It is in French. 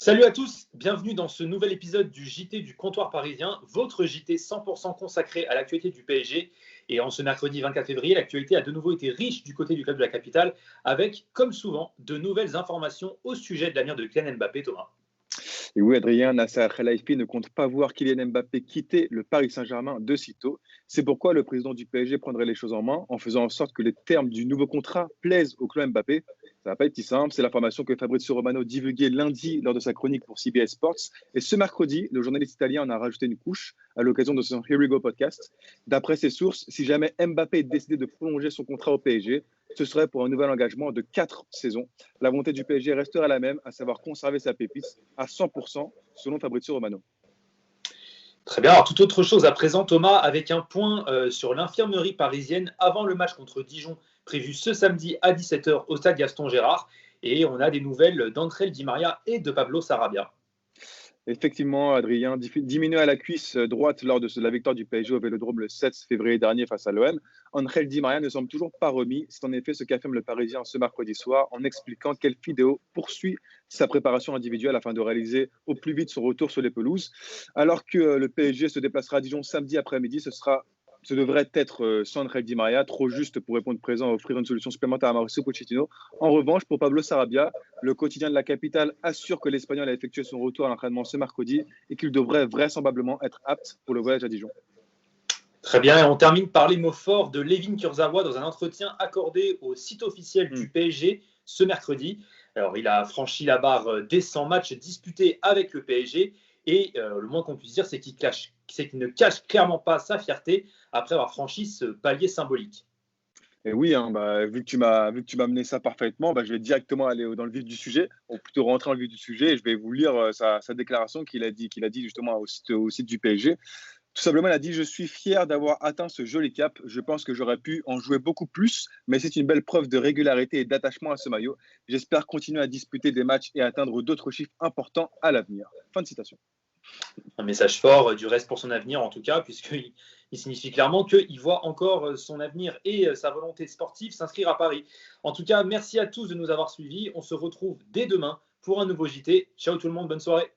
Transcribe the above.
Salut à tous, bienvenue dans ce nouvel épisode du JT du comptoir parisien, votre JT 100% consacré à l'actualité du PSG. Et en ce mercredi 24 février, l'actualité a de nouveau été riche du côté du club de la capitale, avec, comme souvent, de nouvelles informations au sujet de l'avenir de Kylian Mbappé, Thomas. Et oui, Adrien, Nasser Khelaifi ne compte pas voir Kylian Mbappé quitter le Paris Saint-Germain de sitôt. C'est pourquoi le président du PSG prendrait les choses en main en faisant en sorte que les termes du nouveau contrat plaisent au club Mbappé. Ça va pas être si simple. C'est l'information que Fabrizio Romano divulguait lundi lors de sa chronique pour CBS Sports. Et ce mercredi, le journaliste italien en a rajouté une couche à l'occasion de son Here We Go podcast. D'après ses sources, si jamais Mbappé décidait de prolonger son contrat au PSG, ce serait pour un nouvel engagement de 4 saisons. La volonté du PSG restera la même, à savoir conserver sa pépite à 100%, selon Fabrizio Romano. Très bien, alors toute autre chose à présent, Thomas, avec un point sur l'infirmerie parisienne avant le match contre Dijon, prévu ce samedi à 17h au stade Gaston Gérard. Et on a des nouvelles d'André Di Maria et de Pablo Sarabia. Effectivement, Adrien, diminué à la cuisse droite lors de la victoire du PSG au Vélodrome le 7 février dernier face à l'OM, Angel Di Maria ne semble toujours pas remis. C'est en effet ce qu'affirme le Parisien ce mercredi soir en expliquant quelle Fideo poursuit sa préparation individuelle afin de réaliser au plus vite son retour sur les pelouses. Alors que le PSG se déplacera à Dijon samedi après-midi, ce devrait être sans Angel Di Maria, trop juste pour répondre présent à offrir une solution supplémentaire à Mauricio Pochettino. En revanche, pour Pablo Sarabia, le quotidien de la capitale assure que l'Espagnol a effectué son retour à l'entraînement ce mercredi et qu'il devrait vraisemblablement être apte pour le voyage à Dijon. Très bien, et on termine par les mots forts de Layvin Kurzawa dans un entretien accordé au site officiel du PSG ce mercredi. Alors, il a franchi la barre des 100 matchs disputés avec le PSG et le moins qu'on puisse dire, c'est qu'il ne cache clairement pas sa fierté après avoir franchi ce palier symbolique. Et oui, hein, vu que tu m'as mené ça parfaitement, je vais directement aller dans le vif du sujet, ou plutôt rentrer dans le vif du sujet, et je vais vous lire sa déclaration qu'il a dit justement au site du PSG. Tout simplement, il a dit: « Je suis fier d'avoir atteint ce joli cap. Je pense que j'aurais pu en jouer beaucoup plus, mais c'est une belle preuve de régularité et d'attachement à ce maillot. J'espère continuer à disputer des matchs et atteindre d'autres chiffres importants à l'avenir. » Fin de citation. Un message fort du reste pour son avenir en tout cas, puisqu'il signifie clairement qu'il voit encore son avenir et sa volonté sportive s'inscrire à Paris. En tout cas, merci à tous de nous avoir suivis. On se retrouve dès demain pour un nouveau JT. Ciao tout le monde, bonne soirée.